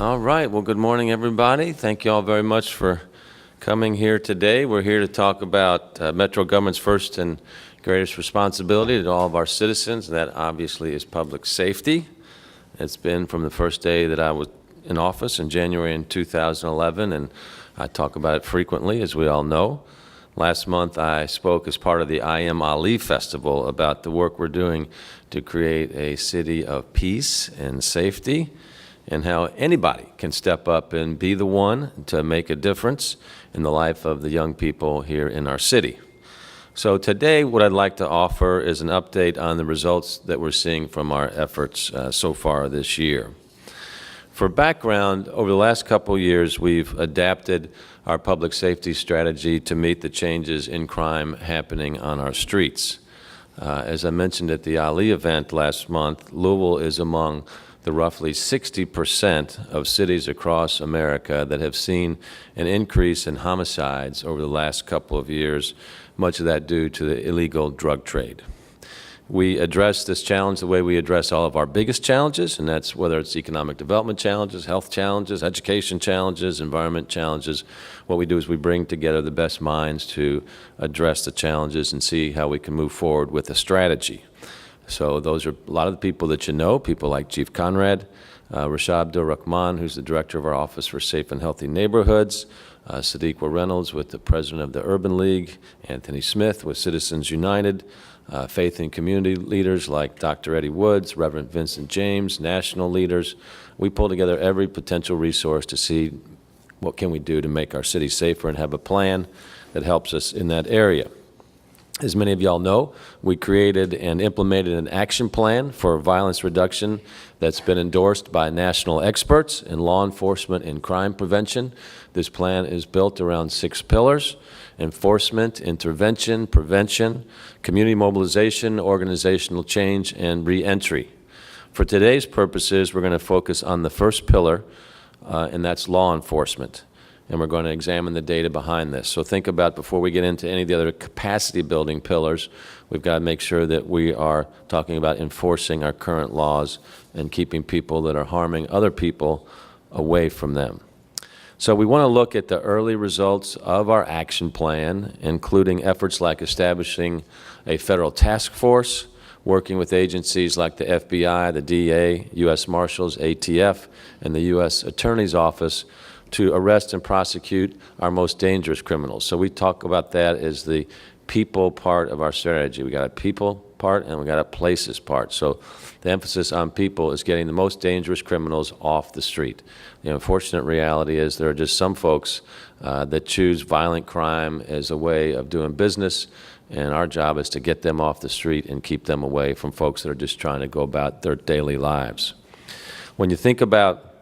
All right. Well, good morning, everybody. Thank you all very much for coming here today. We're here to talk about Metro government's first and greatest responsibility to all of our citizens, and that obviously is public safety. It's been from the first day that I was in office in January in 2011, and I talk about it frequently, as we all know. Last month, I spoke as part of the I Am Ali Festival about the work we're doing to create a city of peace and safety, and how anybody can step up and be the one to make a difference in the life of the young people here in our city. So today, what I'd like to offer is an update on the results that we're seeing from our efforts so far this year. For background, over the last couple years, we've adapted our public safety strategy to meet the changes in crime happening on our streets. As I mentioned at the Ali event last month, Louisville is among the roughly 60% of cities across America that have seen an increase in homicides over the last couple of years, much of that due to the illegal drug trade. We address this challenge the way we address all of our biggest challenges, and that's whether it's economic development challenges, health challenges, education challenges, environment challenges. What we do is we bring together the best minds to address the challenges and see how we can move forward with a strategy. So those are a lot of the people that you know, people like Chief Conrad, Rashad Abdul-Rahman, who's the director of our Office for Safe and Healthy Neighborhoods, Sadiqa Reynolds with the president of the Urban League, Anthony Smith with Citizens United, faith and community leaders like Dr. Eddie Woods, Reverend Vincent James, national leaders. We pull together every potential resource to see what can we do to make our city safer and have a plan that helps us in that area. As many of y'all know, we created and implemented an action plan for violence reduction that's been endorsed by national experts in law enforcement and crime prevention. This plan is built around 6 pillars: enforcement, intervention, prevention, community mobilization, organizational change, and reentry. For today's purposes, we're going to focus on the first pillar, and that's law enforcement. And we're going to examine the data behind this. So think about, before we get into any of the other capacity building pillars, we've got to make sure that we are talking about enforcing our current laws and keeping people that are harming other people away from them. So we want to look at the early results of our action plan, including efforts like establishing a federal task force, working with agencies like the FBI, the DA, U.S. Marshals, ATF, and the U.S. Attorney's Office to arrest and prosecute our most dangerous criminals. So we talk about that as the people part of our strategy. We got a people part and we got a places part. So the emphasis on people is getting the most dangerous criminals off the street. The unfortunate reality is there are just some folks that choose violent crime as a way of doing business, and our job is to get them off the street and keep them away from folks that are just trying to go about their daily lives. When you think about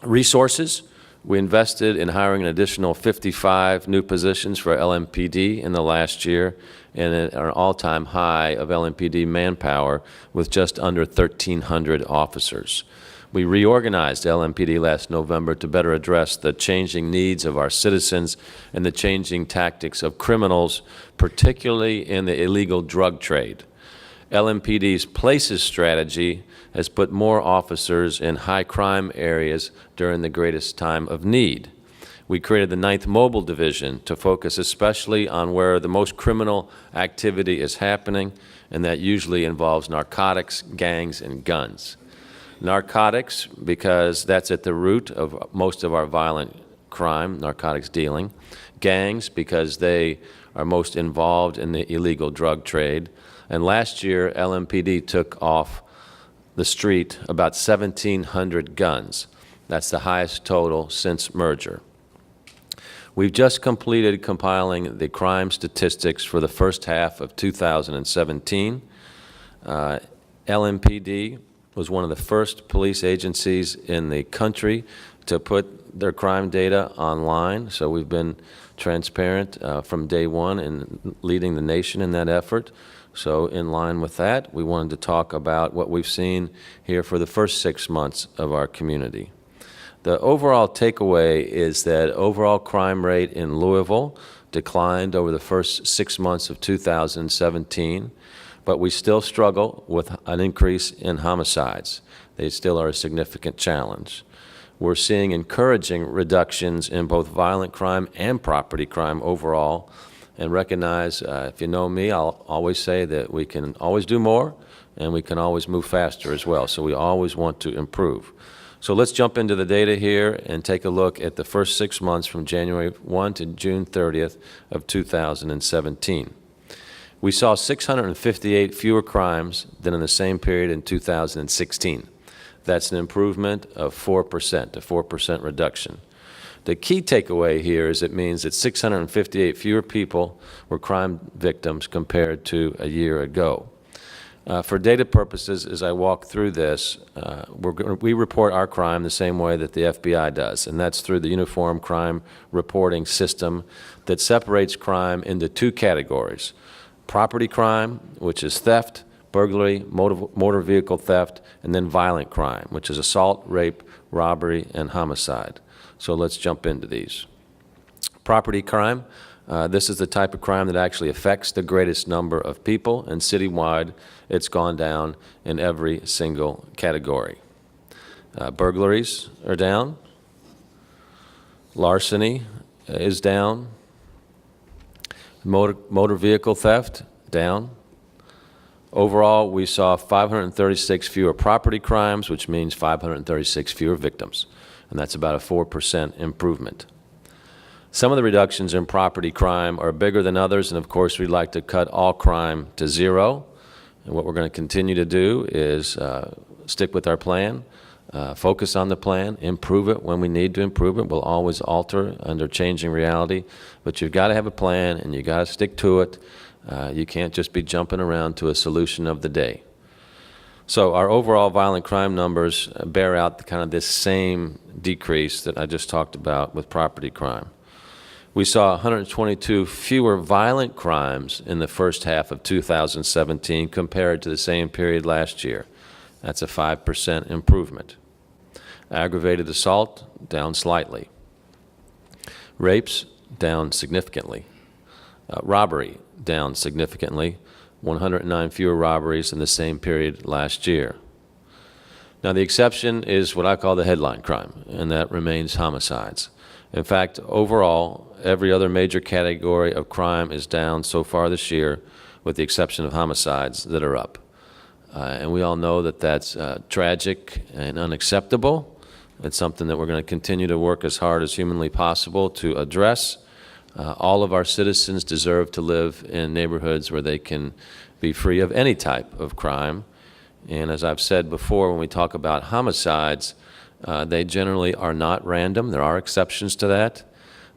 resources, we invested in hiring an additional 55 new positions for LMPD in the last year, and at an all-time high of LMPD manpower with just under 1,300 officers. We reorganized LMPD last November to better address the changing needs of our citizens and the changing tactics of criminals, particularly in the illegal drug trade. LMPD's Places strategy has put more officers in high crime areas during the greatest time of need. We created the 9th Mobile Division to focus especially on where the most criminal activity is happening, and that usually involves narcotics, gangs, and guns. Narcotics, because that's at the root of most of our violent crime, narcotics dealing. Gangs, because they are most involved in the illegal drug trade. And last year, LMPD took off the street about 1,700 guns. That's the highest total since merger. We've just completed compiling the crime statistics for the first half of 2017. LMPD was one of the first police agencies in the country to put their crime data online, so we've been transparent from day one and leading the nation in that effort. So in line with that, we wanted to talk about what we've seen here for the first 6 months of our community. The overall takeaway is that overall crime rate in Louisville declined over the first 6 months of 2017, but we still struggle with an increase in homicides. They still are a significant challenge. We're seeing encouraging reductions in both violent crime and property crime overall, and recognize, if you know me, I'll always say that we can always do more and we can always move faster as well. So we always want to improve. So let's jump into the data here and take a look at the first 6 months from January 1 to June 30th of 2017. We saw 658 fewer crimes than in the same period in 2016. That's an improvement of 4%, a 4% reduction. The key takeaway here is it means that 658 fewer people were crime victims compared to a year ago. For data purposes, as I walk through this, we report our crime the same way that the FBI does, and that's through the Uniform Crime Reporting System that separates crime into two categories: property crime, which is theft, burglary, motor vehicle theft, and then violent crime, which is assault, rape, robbery, and homicide. So let's jump into these. Property crime, this is the type of crime that actually affects the greatest number of people, and citywide, it's gone down in every single category. Burglaries are down. Larceny is down. Motor vehicle theft, down. Overall, we saw 536 fewer property crimes, which means 536 fewer victims, and that's about a 4% improvement. Some of the reductions in property crime are bigger than others, and of course, we'd like to cut all crime to zero. And what we're going to continue to do is stick with our plan, focus on the plan, improve it when we need to improve it. We'll always alter under changing reality, but you've got to have a plan and you've got to stick to it. You can't just be jumping around to a solution of the day. So our overall violent crime numbers bear out kind of this same decrease that I just talked about with property crime. We saw 122 fewer violent crimes in the first half of 2017 compared to the same period last year. That's a 5% improvement. Aggravated assault, down slightly. Rapes, down significantly. Robbery, down significantly. 109 fewer robberies in the same period last year. Now, the exception is what I call the headline crime, and that remains homicides. In fact, overall, every other major category of crime is down so far this year, with the exception of homicides that are up. And we all know that that's tragic and unacceptable. It's something that we're going to continue to work as hard as humanly possible to address. All of our citizens deserve to live in neighborhoods where they can be free of any type of crime. And as I've said before, when we talk about homicides, they generally are not random. There are exceptions to that.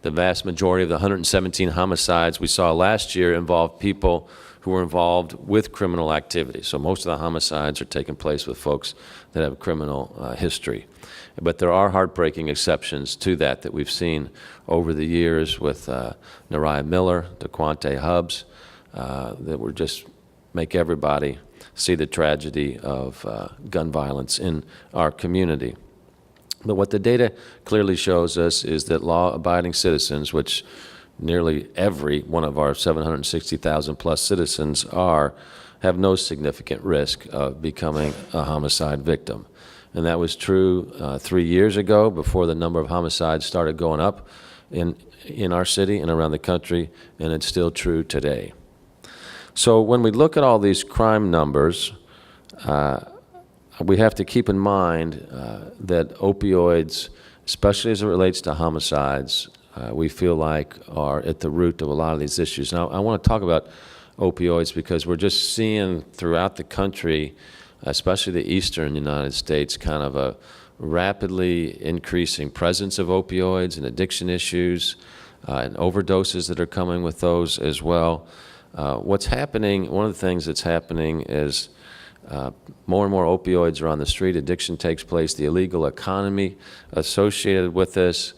The vast majority of the 117 homicides we saw last year involved people who were involved with criminal activity. So most of the homicides are taking place with folks that have a criminal history. But there are heartbreaking exceptions to that we've seen over the years with Nariah Miller, DeQuante Hubbs, that would just make everybody see the tragedy of gun violence in our community. But what the data clearly shows us is that law-abiding citizens, which nearly every one of our 760,000 plus citizens are, have no significant risk of becoming a homicide victim. And that was true 3 years ago, before the number of homicides started going up in our city and around the country, and it's still true today. So when we look at all these crime numbers, we have to keep in mind that opioids, especially as it relates to homicides, we feel like are at the root of a lot of these issues. Now, I want to talk about opioids because we're just seeing throughout the country, especially the eastern United States, kind of a rapidly increasing presence of opioids and addiction issues and overdoses that are coming with those as well. What's happening, one of the things that's happening is more and more opioids are on the street. Addiction takes place. The illegal economy associated with this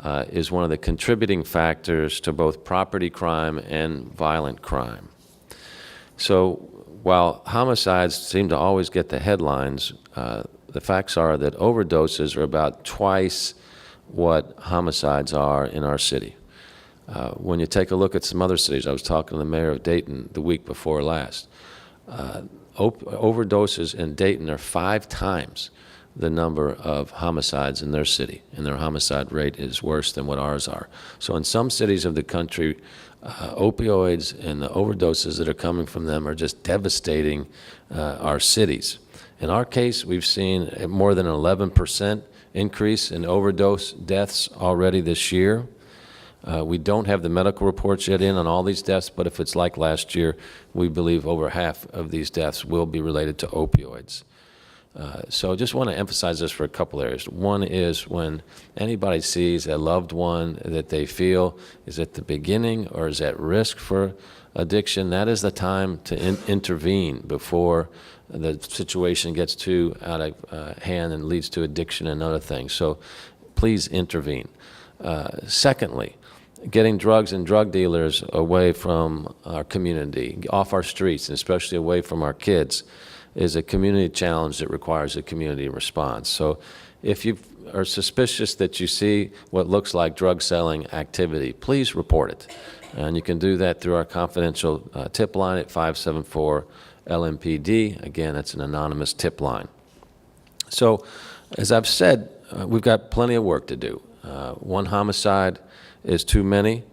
is one of the contributing factors to both property crime and violent crime. So while homicides seem to always get the headlines, the facts are that overdoses are about twice what homicides are in our city. When you take a look at some other cities, I was talking to the mayor of Dayton the week before last, overdoses in Dayton are 5 times the number of homicides in their city, and their homicide rate is worse than what ours are. So in some cities of the country, opioids and the overdoses that are coming from them are just devastating our cities. In our case, we've seen more than an 11% increase in overdose deaths already this year. We don't have the medical reports yet in on all these deaths, but if it's like last year, we believe over half of these deaths will be related to opioids. So I just want to emphasize this for a couple areas. One is when anybody sees a loved one that they feel is at the beginning or is at risk for addiction, that is the time to intervene before the situation gets too out of hand and leads to addiction and other things. So please intervene. Secondly, getting drugs and drug dealers away from our community, off our streets, and especially away from our kids, is a community challenge that requires a community response. So if you are suspicious that you see what looks like drug selling activity, please report it. And you can do that through our confidential tip line at 574-LMPD. Again, that's an anonymous tip line. So as I've said, we've got plenty of work to do. One homicide is too many,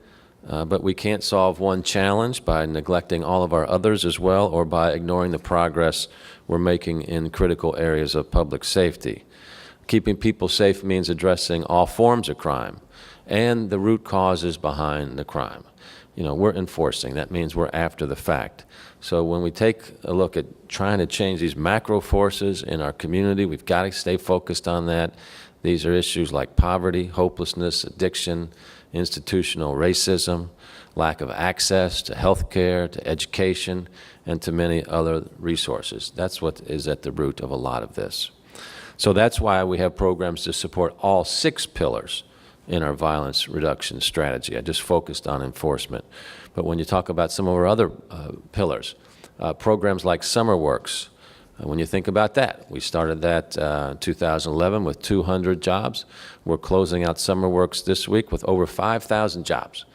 but we can't solve one challenge by neglecting all of our others as well, or by ignoring the progress we're making in critical areas of public safety. Keeping people safe means addressing all forms of crime and the root causes behind the crime. You know, we're enforcing. That means we're after the fact. So when we take a look at trying to change these macro forces in our community, we've got to stay focused on that. These are issues like poverty, hopelessness, addiction, institutional racism, lack of access to health care, to education, and to many other resources. That's what is at the root of a lot of this. So that's why we have programs to support all 6 pillars in our violence reduction strategy. I just focused on enforcement. But when you talk about some of our other pillars, programs like Summer Works, when you think about that, we started that in 2011 with 200 jobs. We're closing out Summer Works this week with over 5,000 jobs.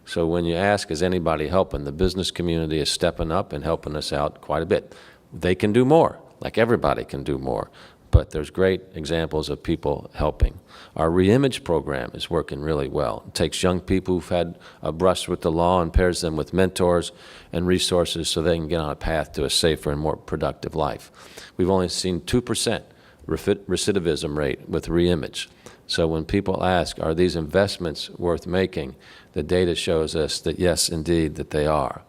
So when you ask, is anybody helping, the business community is stepping up and helping us out quite a bit. They can do more, like everybody can do more, but there's great examples of people helping. Our Reimage program is working really well. It takes young people who've had a brush with the law and pairs them with mentors and resources so they can get on a path to a safer and more productive life. We've only seen 2% recidivism rate with Reimage. So when people ask, are these investments worth making, the data shows us that yes, indeed, that they are.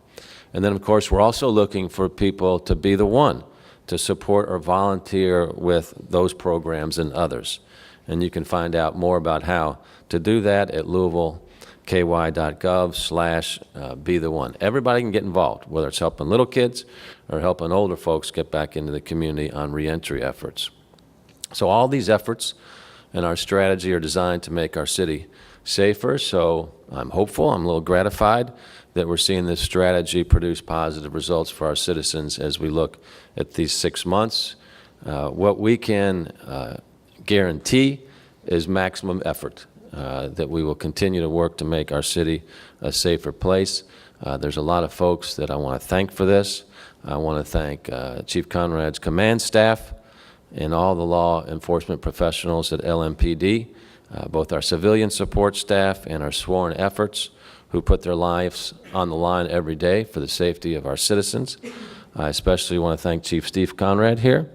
And then, of course, we're also looking for people to be the one to support or volunteer with those programs and others. And you can find out more about how to do that at louisvilleky.gov/be the one. Everybody can get involved, whether it's helping little kids or helping older folks get back into the community on reentry efforts. So all these efforts and our strategy are designed to make our city safer. So I'm hopeful, I'm a little gratified that we're seeing this strategy produce positive results for our citizens as we look at these 6 months. What we can guarantee is maximum effort, that we will continue to work to make our city a safer place. There's a lot of folks that I want to thank for this. I want to thank Chief Conrad's command staff and all the law enforcement professionals at LMPD, both our civilian support staff and our sworn efforts who put their lives on the line every day for the safety of our citizens. I especially want to thank Chief Steve Conrad here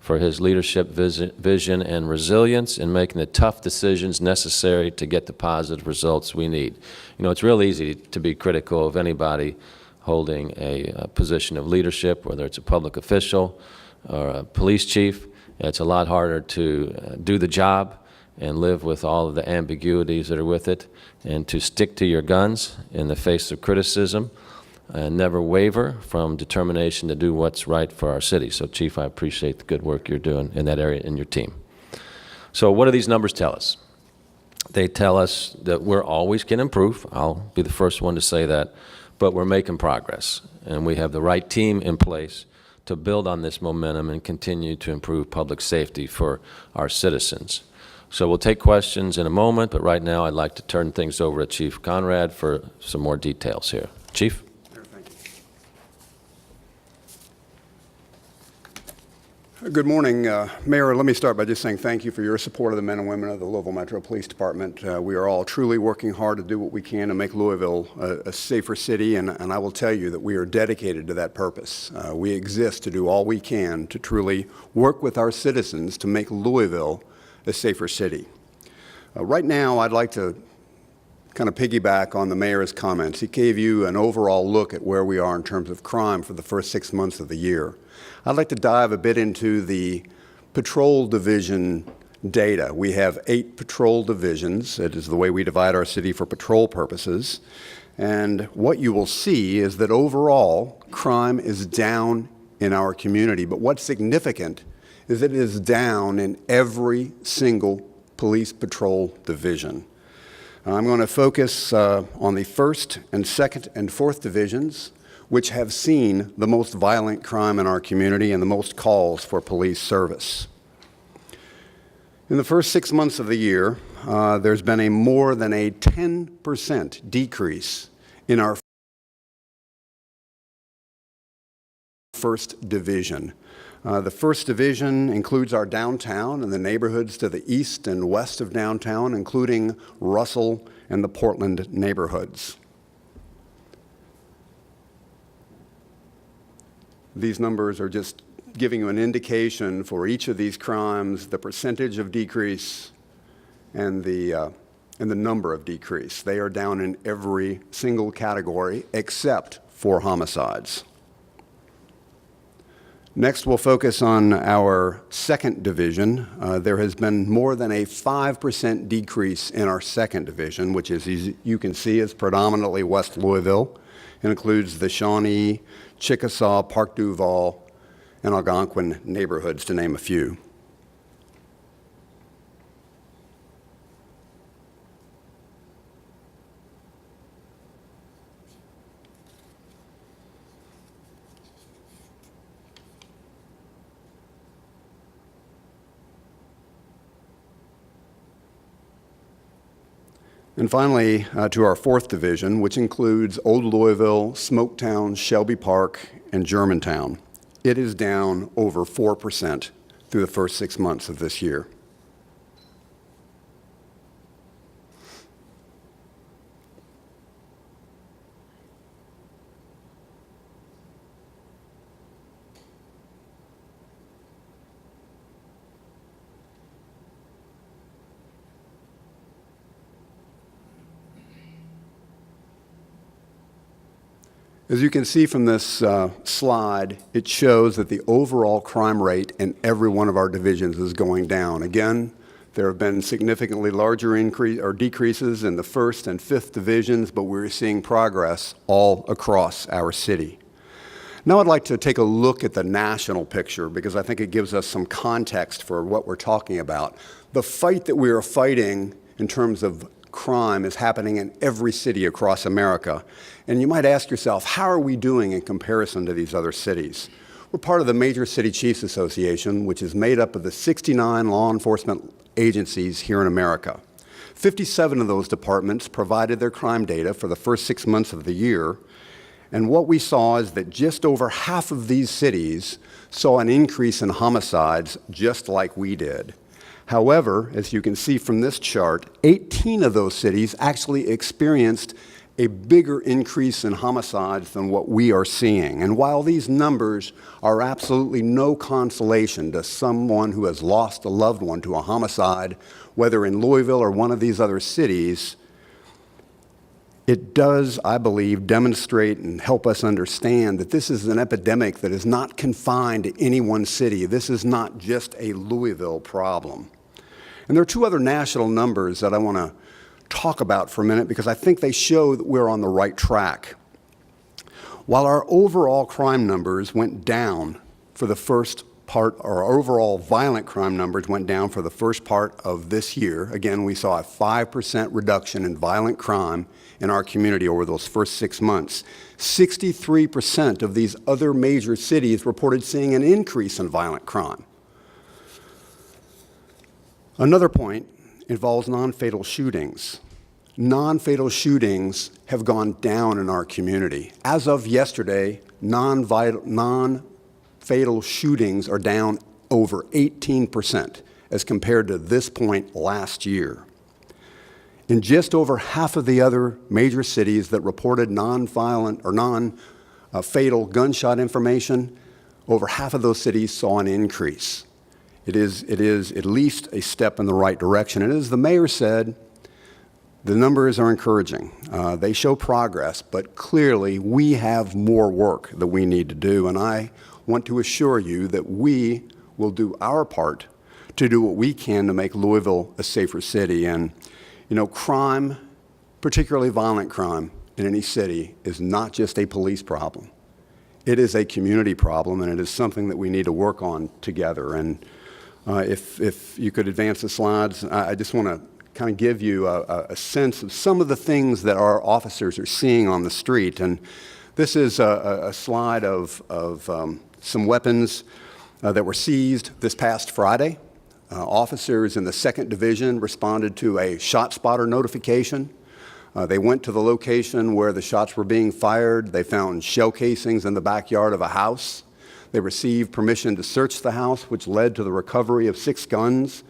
for his leadership, vision, and resilience in making the tough decisions necessary to get the positive results we need. You know, it's real easy to be critical of anybody holding a position of leadership, whether it's a public official or a police chief. It's a lot harder to do the job and live with all of the ambiguities that are with it, and to stick to your guns in the face of criticism and never waver from determination to do what's right for our city. So, Chief, I appreciate the good work you're doing in that area and your team. So what do these numbers tell us? They tell us that we're always can improve. I'll be the first one to say that, but we're making progress, and we have the right team in place to build on this momentum and continue to improve public safety for our citizens. So we'll take questions in a moment, but right now I'd like to turn things over to Chief Conrad for some more details here. Chief? Thank you. Good morning, Mayor. Let me start by just saying thank you for your support of the men and women of the Louisville Metro Police Department. We are all truly working hard to do what we can to make Louisville a safer city, and I will tell you that we are dedicated to that purpose. We exist to do all we can to truly work with our citizens to make Louisville a safer city. Right now, I'd like to kind of piggyback on the mayor's comments. He gave you an overall look at where we are in terms of crime for the first 6 months of the year. I'd like to dive a bit into the patrol division data. We have 8 patrol divisions. It is the way we divide our city for patrol purposes. And what you will see is that overall, crime is down in our community. But what's significant is that it is down in every single police patrol division. I'm going to focus on the 1st and 2nd and 4th divisions, which have seen the most violent crime in our community and the most calls for police service. In the first 6 months of the year, there's been a more than a 10% decrease in our 1st division. The 1st division includes our downtown and the neighborhoods to the east and west of downtown, including Russell and the Portland neighborhoods. These numbers are just giving you an indication for each of these crimes, the percentage of decrease and the number of decrease. They are down in every single category except for homicides. Next, we'll focus on our 2nd division. There has been more than a 5% decrease in our 2nd division, which is, as you can see, is predominantly West Louisville. It includes the Shawnee, Chickasaw, Park Duval, and Algonquin neighborhoods, to name a few. And finally, to our 4th division, which includes Old Louisville, Smoketown, Shelby Park, and Germantown. It is down over 4% through the first 6 months of this year. As you can see from this slide, it shows that the overall crime rate in every one of our divisions is going down. Again, there have been significantly larger decreases in the 1st and 5th divisions, but we're seeing progress all across our city. Now I'd like to take a look at the national picture because I think it gives us some context for what we're talking about. The fight that we are fighting in terms of crime is happening in every city across America. And you might ask yourself, how are we doing in comparison to these other cities? We're part of the Major City Chiefs Association, which is made up of the 69 law enforcement agencies here in America. 57 of those departments provided their crime data for the first 6 months of the year. And what we saw is that just over half of these cities saw an increase in homicides just like we did. However, as you can see from this chart, 18 of those cities actually experienced a bigger increase in homicides than what we are seeing. And while these numbers are absolutely no consolation to someone who has lost a loved one to a homicide, whether in Louisville or one of these other cities, it does, I believe, demonstrate and help us understand that this is an epidemic that is not confined to any one city. This is not just a Louisville problem. And there are 2 other national numbers that I want to talk about for a minute because I think they show that we're on the right track. While our overall crime numbers went down for the first part, or our overall violent crime numbers went down for the first part of this year, again, we saw a 5% reduction in violent crime in our community over those first 6 months. 63% of these other major cities reported seeing an increase in violent crime. Another point involves non-fatal shootings. Non-fatal shootings have gone down in our community. As of yesterday, non-fatal shootings are down over 18% as compared to this point last year. In just over half of the other major cities that reported non-violent or non-fatal gunshot information, over half of those cities saw an increase. It is at least a step in the right direction. And as the mayor said, the numbers are encouraging. They show progress, but clearly we have more work that we need to do. And I want to assure you that we will do our part to do what we can to make Louisville a safer city. And, you know, crime, particularly violent crime in any city, is not just a police problem. It is a community problem, and it is something that we need to work on together. And if you could advance the slides, I just want to kind of give you a sense of some of the things that our officers are seeing on the street. And this is a slide of some weapons that were seized this past Friday. Officers in the 2nd Division responded to a shot spotter notification. They went to the location where the shots were being fired. They found shell casings in the backyard of a house. They received permission to search the house, which led to the recovery of 6 guns,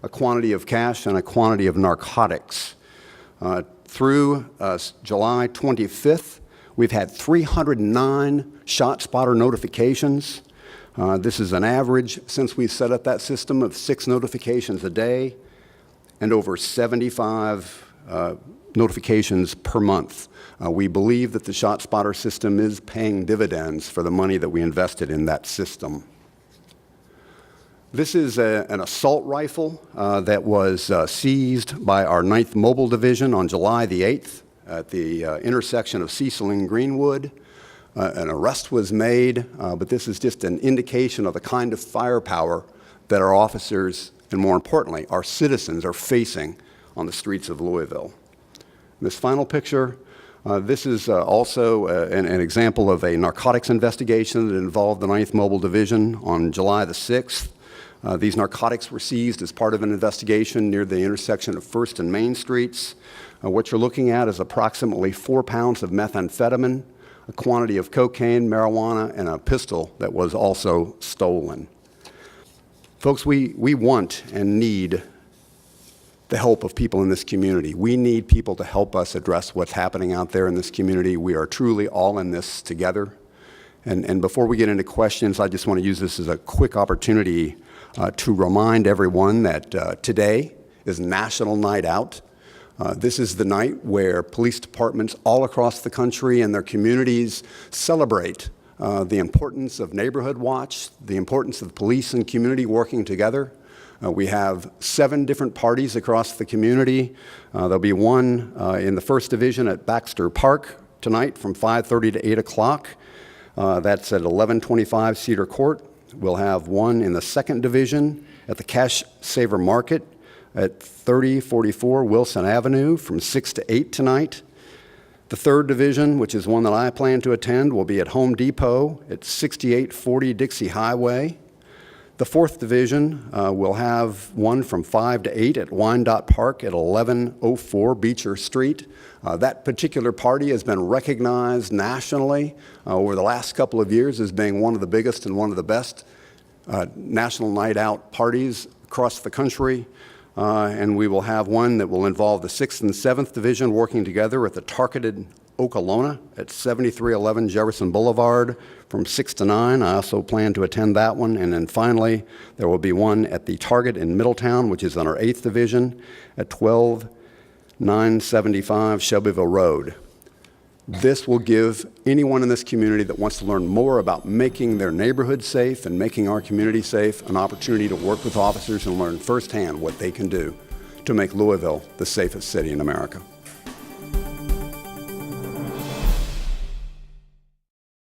a quantity of cash, and a quantity of narcotics. Through July 25th, we've had 309 shot spotter notifications. This is an average, since we set up that system, of 6 notifications a day and over 75 notifications per month. We believe that the shot spotter system is paying dividends for the money that we invested in that system. This is an assault rifle that was seized by our 9th Mobile Division on July the 8th at the intersection of Cecil and Greenwood. An arrest was made, but this is just an indication of the kind of firepower that our officers, and more importantly, our citizens, are facing on the streets of Louisville. This final picture, this is also an example of a narcotics investigation that involved the 9th Mobile Division on July the 6th. These narcotics were seized as part of an investigation near the intersection of 1st and Main Streets. What you're looking at is approximately 4 pounds of methamphetamine, a quantity of cocaine, marijuana, and a pistol that was also stolen. Folks, we want and need the help of people in this community. We need people to help us address what's happening out there in this community. We are truly all in this together. And before we get into questions, I just want to use this as a quick opportunity to remind everyone that today is National Night Out. This is the night where police departments all across the country and their communities celebrate the importance of neighborhood watch, the importance of police and community working together. We have 7 different parties across the community. There'll be one in the 1st Division at Baxter Park tonight from 5:30 to 8 o'clock. That's at 1125 Cedar Court. We'll have one in the 2nd Division at the Cash Saver Market at 3044 Wilson Avenue from 6 to 8 tonight. The 3rd Division, which is one that I plan to attend, will be at Home Depot at 6840 Dixie Highway. The 4th Division will have one from 5 to 8 at Wyandotte Park at 1104 Beecher Street. That particular party has been recognized nationally over the last couple of years as being one of the biggest and one of the best National Night Out parties across the country. And we will have one that will involve the 6th and 7th Division working together at the Targeted Okolona at 7311 Jefferson Boulevard from 6 to 9. I also plan to attend that one. And then finally, there will be one at the Target in Middletown, which is on our 8th Division at 12975 Shelbyville Road. This will give anyone in this community that wants to learn more about making their neighborhood safe and making our community safe an opportunity to work with officers and learn firsthand what they can do to make Louisville the safest city in America.